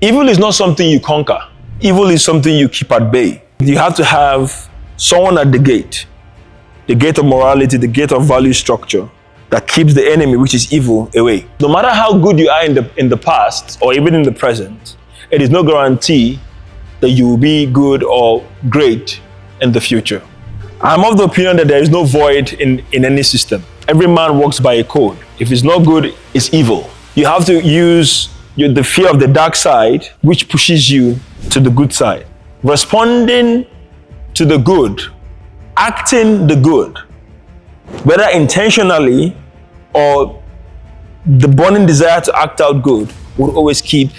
Evil is not something you conquer. Evil is something you keep at bay. You have to have someone at the gate of morality, the gate of value structure that keeps the enemy, which is evil, away. No matter how good you are in the past or even in the present, it is no guarantee that you will be good or great in the future. I'm of the opinion that there is no void in any system. Every man works by a code. If it's not good, it's evil. You have to use the fear of the dark side, which pushes you to the good side. Responding to the good, acting the good, whether intentionally or the burning desire to act out good, will always keep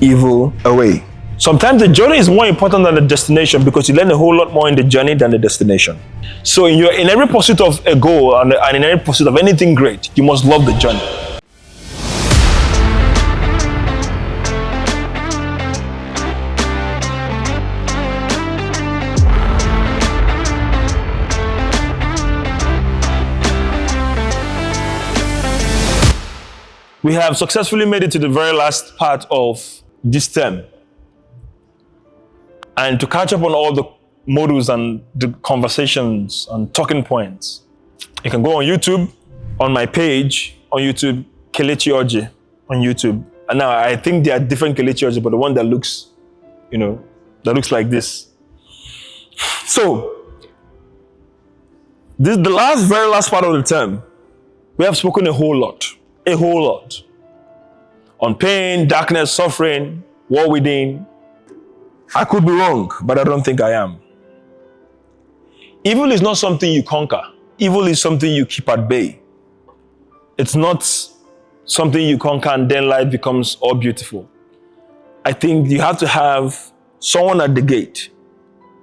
evil away. Sometimes the journey is more important than the destination because you learn a whole lot more in the journey than the destination. So in every pursuit of a goal and in every pursuit of anything great, you must love the journey. We have successfully made it to the very last part of this term. And to catch up on all the modules and the conversations and talking points, you can go on YouTube, on my page, on YouTube, Kelechi Oji, on YouTube. And now I think there are different Kelechi Oji, but the one that looks, that looks like this. So, this is the very last part of the term. We have spoken a whole lot on pain, darkness, suffering, war within. I could be wrong, but I don't think I am. Evil is not something you conquer. Evil is something you keep at bay. It's not something you conquer and then life becomes all beautiful. I think you have to have someone at the gate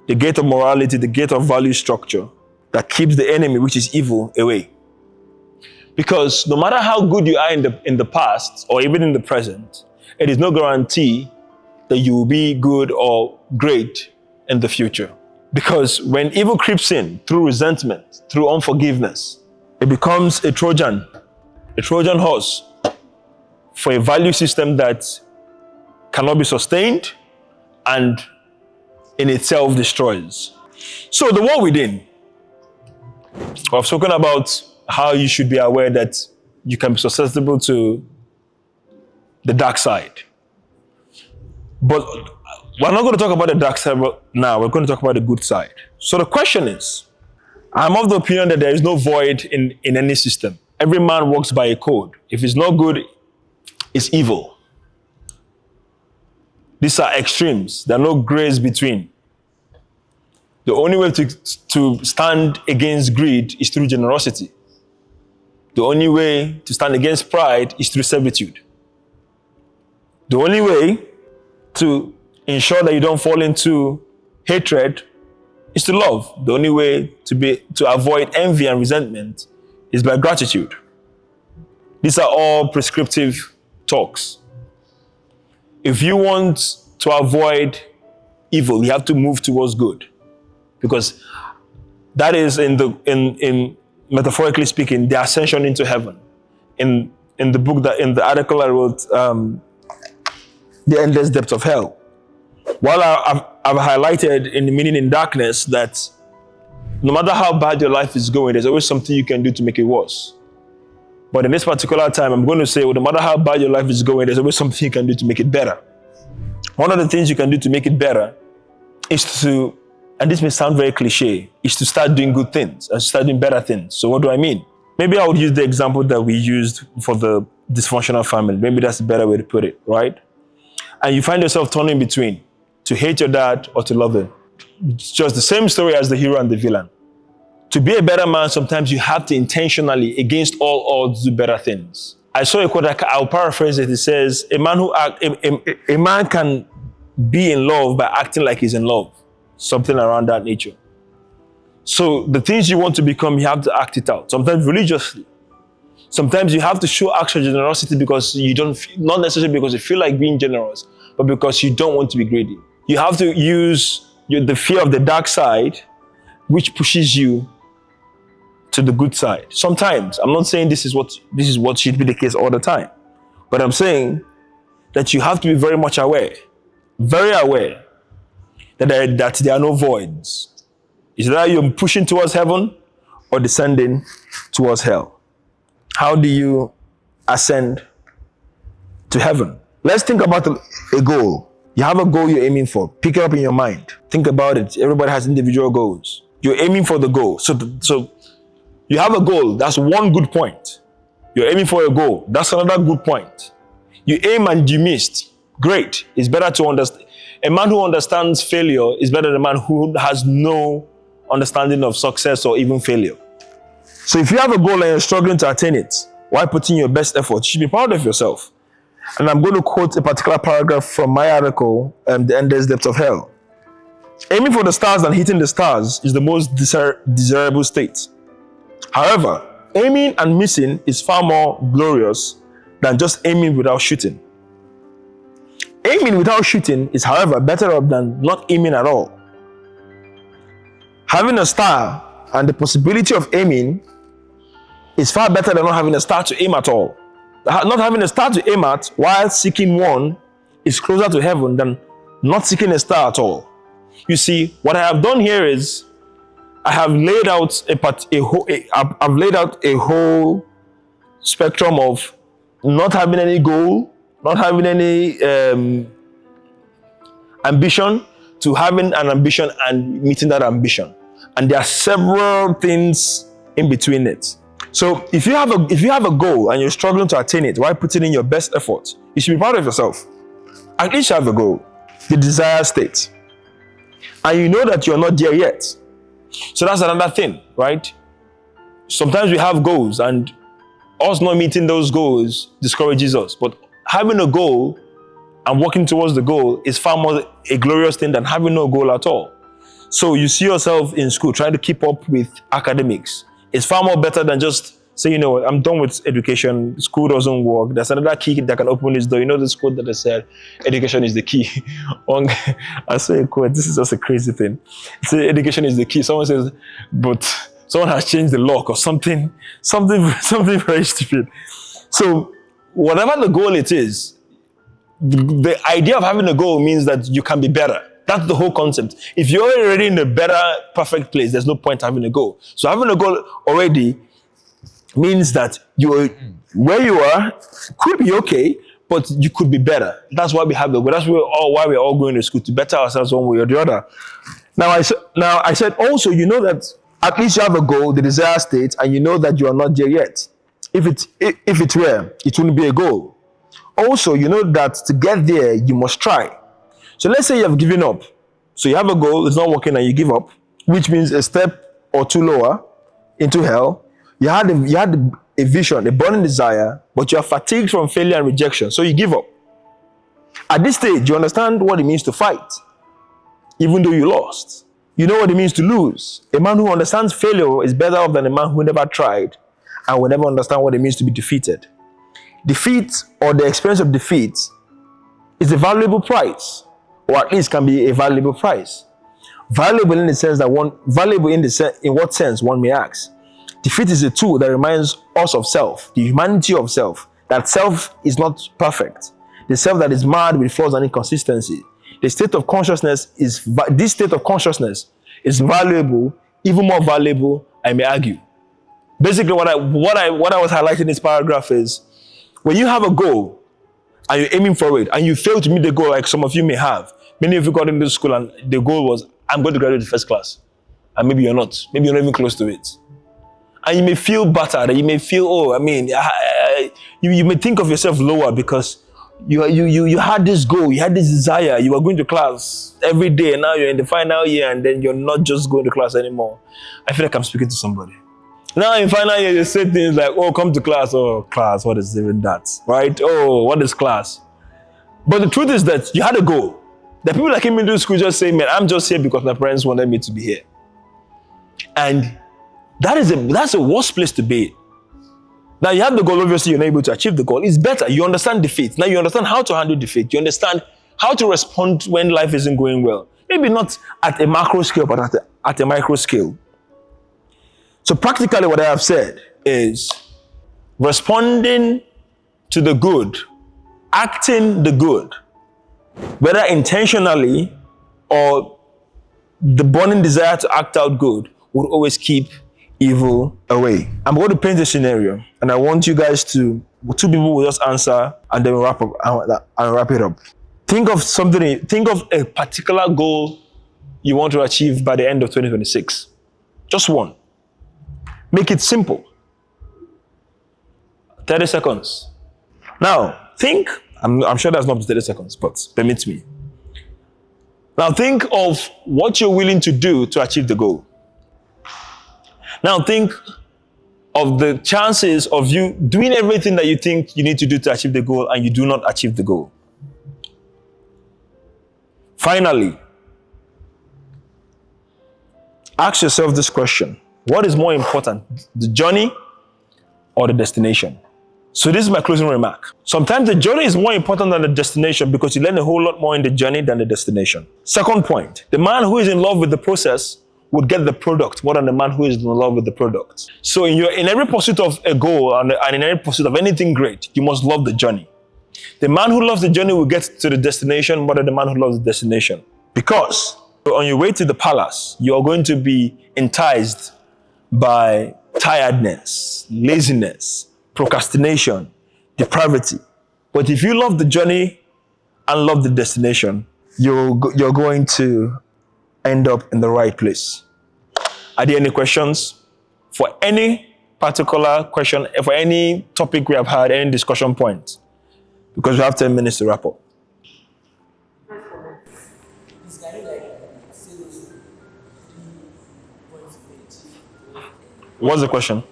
of morality, the gate of value structure that keeps the enemy, which is evil, away. Because no matter how good you are in the past or even in the present, it is no guarantee that you will be good or great in the future. Because when evil creeps in through resentment, through unforgiveness, it becomes a Trojan horse for a value system that cannot be sustained and in itself destroys. So the war within, I've spoken about how you should be aware that you can be susceptible to the dark side. But we're not going to talk about the dark side now. We're going to talk about the good side. So the question is, I'm of the opinion that there is no void in any system. Every man works by a code. If it's not good, it's evil. These are extremes. There are no grays between. The only way to stand against greed is through generosity. The only way to stand against pride is through servitude. The only way to ensure that you don't fall into hatred is to love. The only way to avoid envy and resentment is by gratitude. These are all prescriptive talks. If you want to avoid evil, you have to move towards good, because that is in metaphorically speaking, the ascension into heaven. In the article I wrote, The Endless Depth of Hell. While I've highlighted in the meaning in darkness that no matter how bad your life is going, there's always something you can do to make it worse. But in this particular time, I'm going to say, well, no matter how bad your life is going, there's always something you can do to make it better. One of the things you can do to make it better is to, and this may sound very cliche, is to start doing good things and start doing better things. So what do I mean? Maybe I would use the example that we used for the dysfunctional family. Maybe that's a better way to put it, right? And you find yourself torn in between, to hate your dad or to love him. It's just the same story as the hero and the villain. To be a better man, sometimes you have to intentionally, against all odds, do better things. I saw a quote, I'll paraphrase it. It says, a man can be in love by acting like he's in love. Something around that nature. So the things you want to become, you have to act it out. Sometimes religiously. Sometimes you have to show extra generosity because you don't, not necessarily because you feel like being generous, but because you don't want to be greedy. You have to use the fear of the dark side, which pushes you to the good side. Sometimes, I'm not saying this is what should be the case all the time, but I'm saying that you have to be very much aware very aware that there are no voids. It's either you're pushing towards heaven or descending towards hell. How do you ascend to heaven? Let's think about a goal. You have a goal you're aiming for. Pick it up in your mind. Think about it. Everybody has individual goals. You're aiming for the goal. So you have a goal. That's one good point. You're aiming for a goal. That's another good point. You aim and you missed. Great. It's better to understand. A man who understands failure is better than a man who has no understanding of success or even failure. So if you have a goal and you're struggling to attain it, while putting your best effort, you should be proud of yourself. And I'm going to quote a particular paragraph from my article, The Endless Depths of Hell. Aiming for the stars and hitting the stars is the most desirable state. However, aiming and missing is far more glorious than just aiming without shooting. Aiming without shooting is, however, better off than not aiming at all. Having a star and the possibility of aiming is far better than not having a star to aim at all. Not having a star to aim at while seeking one is closer to heaven than not seeking a star at all. You see, what I have done here is I have laid out I've laid out a whole spectrum of not having any goal, not having any ambition, to having an ambition and meeting that ambition. And there are several things in between it. So if you have a goal and you're struggling to attain it while putting in your best effort, you should be proud of yourself. At least you have a goal, the desired state. And you know that you're not there yet. So that's another thing, right? Sometimes we have goals and us not meeting those goals discourages us. But having a goal and working towards the goal is far more a glorious thing than having no goal at all. So you see yourself in school trying to keep up with academics. It's far more better than just say, you know what, I'm done with education, school doesn't work. There's another key that can open this door. You know this quote that I said, education is the key. I say a quote, this is just a crazy thing. It's education is the key. Someone says, but someone has changed the lock or something very stupid. So whatever the goal it is, the idea of having a goal means that you can be better. That's the whole concept. If you're already in a better, perfect place, there's no point having a goal. So having a goal already means that you're where you are could be okay, but you could be better. That's why we have the goal. That's why we're all going to school, to better ourselves one way or the other. Now I said also, you know that at least you have a goal, the desired state, and you know that you are not there yet. If it were, it wouldn't be a goal. Also, you know that to get there, you must try. So let's say you have given up. So you have a goal, it's not working, and you give up, which means a step or two lower into hell. You had a vision, a burning desire, but you are fatigued from failure and rejection, so you give up. At this stage, you understand what it means to fight, even though you lost. You know what it means to lose. A man who understands failure is better off than a man who never tried and will never understand what it means to be defeated. Defeat, or the experience of defeat, is a valuable prize, or at least can be a valuable prize. Valuable in the sense that in what sense, one may ask. Defeat is a tool that reminds us of self, the humanity of self, that self is not perfect, the self that is marred with flaws and inconsistency. This state of consciousness is valuable, even more valuable, I may argue. Basically, what I was highlighting in this paragraph is, when you have a goal and you're aiming for it and you fail to meet the goal, like some of you may have, many of you got into school and the goal was, I'm going to graduate first class. And maybe you're not. Maybe you're not even close to it. And you may feel battered. You may feel, you may think of yourself lower because you had this goal, you had this desire, you were going to class every day, and now you're in the final year and then you're not just going to class anymore. I feel like I'm speaking to somebody. Now in final year, you say things like, oh, come to class. Oh, class, what is even that? Right? Oh, what is class? But the truth is that you had a goal. The people that came into school just say, man, I'm just here because my parents wanted me to be here. And that's a worse place to be. Now you have the goal, obviously you're not able to achieve the goal. It's better. You understand defeat. Now you understand how to handle defeat. You understand how to respond when life isn't going well. Maybe not at a macro scale, but at a micro scale. So practically what I have said is responding to the good, acting the good, whether intentionally or the burning desire to act out good, would always keep evil away. I'm going to paint a scenario, and I want you guys to, two people will just answer, and then we'll wrap up and wrap it up. Think of something. Think of a particular goal you want to achieve by the end of 2026. Just one. Make it simple. 30 seconds. Now, think. I'm sure that's not 30 seconds, but permit me. Now, think of what you're willing to do to achieve the goal. Now, think of the chances of you doing everything that you think you need to do to achieve the goal and you do not achieve the goal. Finally, ask yourself this question. What is more important, the journey or the destination? So this is my closing remark. Sometimes the journey is more important than the destination because you learn a whole lot more in the journey than the destination. Second point, the man who is in love with the process would get the product more than the man who is in love with the product. So in every pursuit of a goal and in every pursuit of anything great, you must love the journey. The man who loves the journey will get to the destination more than the man who loves the destination. Because on your way to the palace, you are going to be enticed by tiredness, laziness, procrastination, depravity. But if you love the journey and love the destination, you're going to end up in the right place. Are there any questions? For any particular question, for any topic we have had, any discussion point? Because we have 10 minutes to wrap up. What's the question?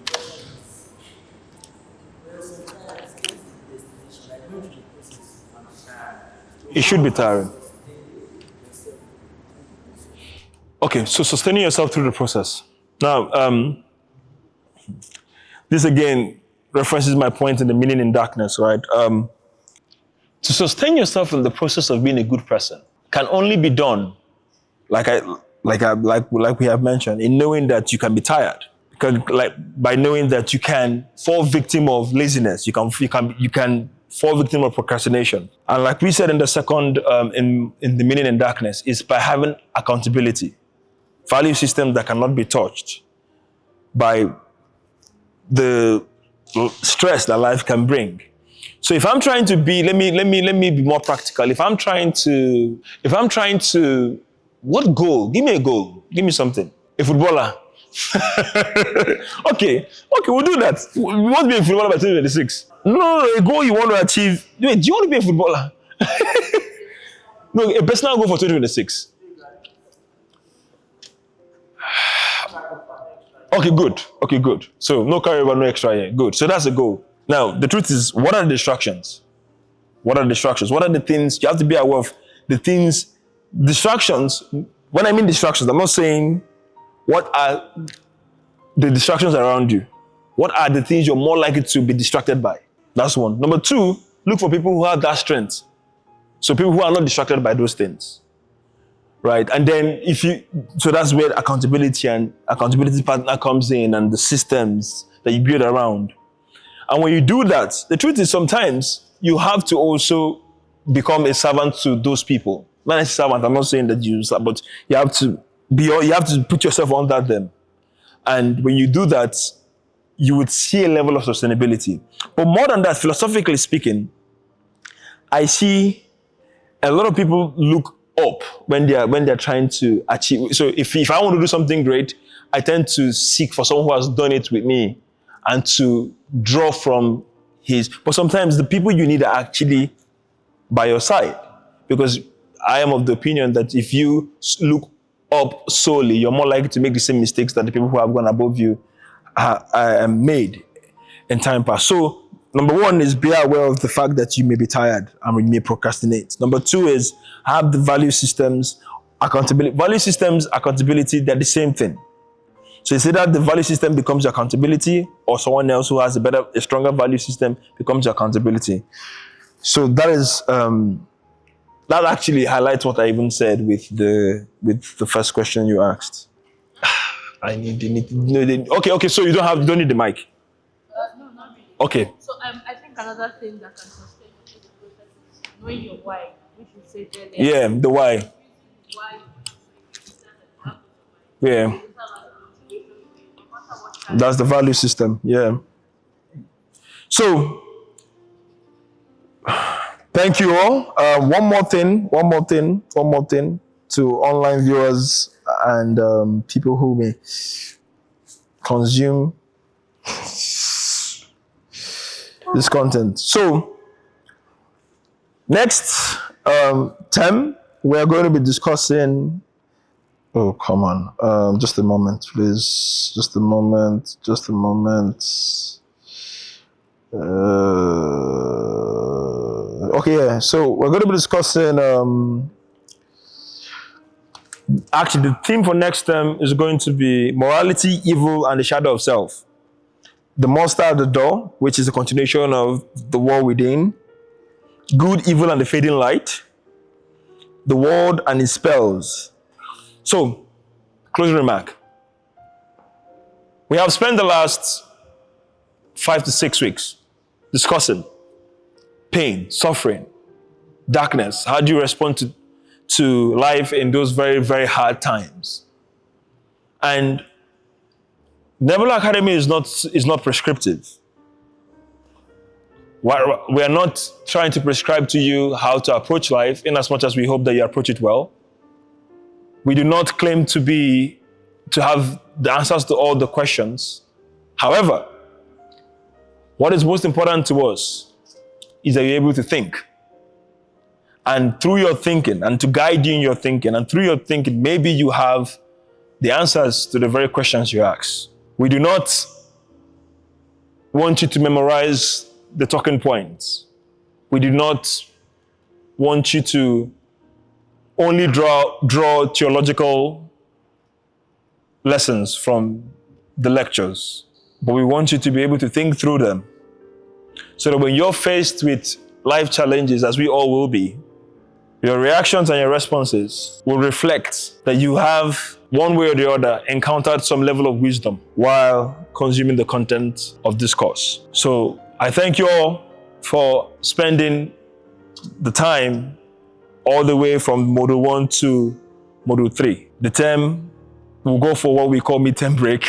It should be tiring. Okay, so sustaining yourself through the process. Now, this again references my point in the meaning in darkness, right? To sustain yourself in the process of being a good person can only be done, like we have mentioned, in knowing that you can be tired. Because, by knowing that you can fall victim of laziness, you can fall victim of procrastination. And like we said in the second, in the meaning in darkness, is by having accountability. Value systems that cannot be touched by the stress that life can bring. So if I'm trying to be, let me be more practical. If I'm trying to, what goal? Give me a goal. Give me something. A footballer. Okay, we'll do that. We want to be a footballer by 2026. No, a goal you want to achieve. Wait, do you want to be a footballer? No, a personal goal for 2026. Okay, good. So no carryover, no extra here. Good. So that's a goal. Now, the truth is, what are the distractions? What are the things you have to be aware of? Distractions. When I mean distractions, I'm not saying what are the distractions around you. What are the things you're more likely to be distracted by? That's one. Number two, look for people who have that strength. So people who are not distracted by those things. Right? And then so that's where accountability partner comes in and the systems that you build around. And when you do that, the truth is sometimes you have to also become a servant to those people. Not a servant, I'm not saying that but you have to put yourself under them. And when you do that, you would see a level of sustainability. But more than that, philosophically speaking, I see a lot of people look up when they're trying to achieve. So if I want to do something great, I tend to seek for someone who has done it with me and to draw from his. But sometimes the people you need are actually by your side, because I am of the opinion that if you look up solely, you're more likely to make the same mistakes that the people who have gone above you made in time past. So number one is be aware of the fact that you may be tired and you may procrastinate. Number two is have the value systems, accountability. Value systems, accountability, they're the same thing. So you say that the value system becomes your accountability, or someone else who has a stronger value system becomes your accountability. So that is that actually highlights what I even said with the first question you asked. Okay. So you don't need the mic. No, not really. Okay. So I think another thing that can sustain you through the process is knowing your why. Yeah, the why. Yeah, that's the value system. Yeah. So, thank you all. One more thing to online viewers and people who may consume this content. So, next term, we are going to be discussing. Oh, come on. Just a moment, please. Just a moment. Just a moment. Okay, yeah. So we're going to be discussing. Actually, the theme for next term is going to be morality, evil, and the shadow of self. The monster at the door, which is a continuation of the war within. Good, evil, and the fading light. The world and its spells. So, closing remark. We have spent the last 5 to 6 weeks discussing pain, suffering, darkness. How do you respond to life in those very, very hard times? And Nebula Academy is not prescriptive. We are not trying to prescribe to you how to approach life, in as much as we hope that you approach it well. We do not claim to have the answers to all the questions. However, what is most important to us is that you're able to think. And through your thinking, and to guide you in your thinking, and through your thinking, maybe you have the answers to the very questions you ask. We do not want you to memorize the talking points. We do not want you to only draw theological lessons from the lectures, but we want you to be able to think through them, so that when you're faced with life challenges, as we all will be, your reactions and your responses will reflect that you have, one way or the other, encountered some level of wisdom while consuming the content of this course. So I thank you all for spending the time all the way from Module 1 to Module 3. The term will go for what we call midterm break.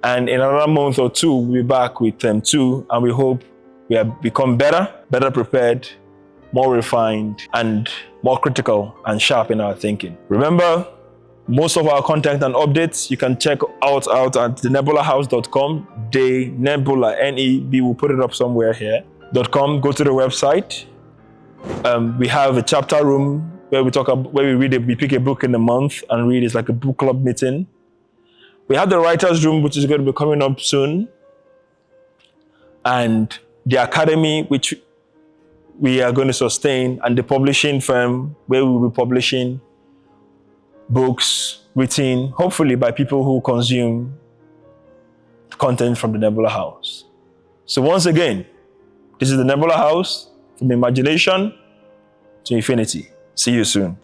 And in another month or two, we'll be back with Term 2, and we hope we have become better prepared, more refined, and more critical and sharp in our thinking. Remember, most of our content and updates you can check out at thenebulahouse.com. The Nebula, N-E-B, we'll put it up somewhere here, .com. Go to the website. We have a chapter room where we pick a book in a month and read. It's like a book club meeting. We have the writer's room, which is going to be coming up soon. And the academy, which we are going to sustain, and the publishing firm, where we will be publishing books written, hopefully, by people who consume content from the Nebula House. So once again, this is the Nebula House, from imagination to infinity. See you soon.